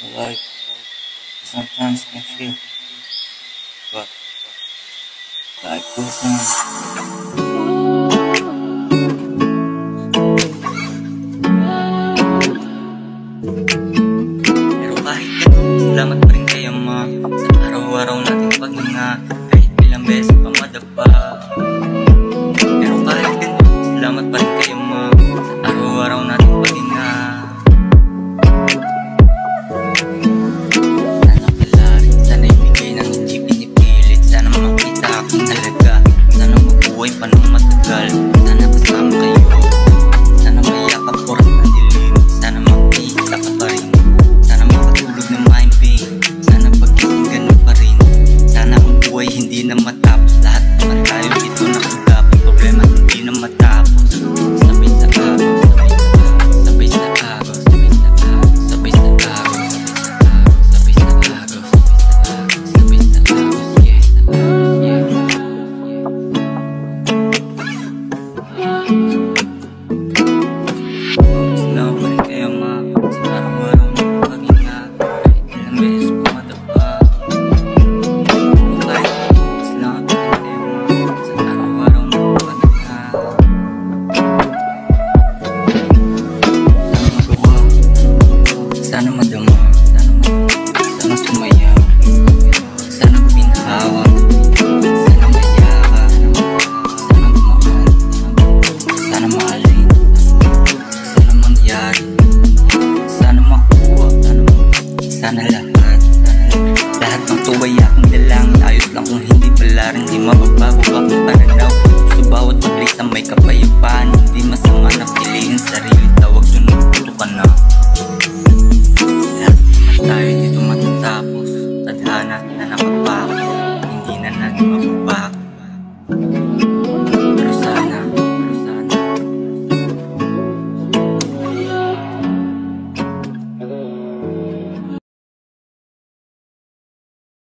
Like, sometimes can feel, but life goes on. Pero kahit ganun, salamat pa rin kayo ma sa araw-araw nating paghinga, kahit ilang beses pa madapa. Pero kahit ganun, salamat pa rin kayo ma sa araw-araw nating paghinga. Sana palari, sana ibigay ng hindi pinipilit, sana makita aking halaga, sana mabuhay pa ng matagal, sana kasama kayo, sana mayakap oras na dilim, sana makita ka pa rin, sana makatulog ng mahimbing, sana pagkising ganun pa rin, sana ang buhay hindi na matapos, lahat naman tayo dito nakagapos, problema hindi na matapos, sabay sa agos, sabay sa agos, sabay sa agos, sabay sa agos, sabay sa agos, sabay sa agos, yeah, yeah. Salamat pa rin kayo ma sa araw-araw ng paghinga, kahit ilang beses pa madapa. Salamat pa rin kayo ma sa araw-araw ng paghinga. Sana magawa, sana madama, sana sumayaw, sana pinahawa, sana mayaka, sana gumahal, sana mahalin, sana mangyari, sana makuha, sana lahat, lahat ng tuway aking dalangin, ayos lang kung hindi pala rin di mababago aking pananaw, sa bawat paglis na may kapayapaan.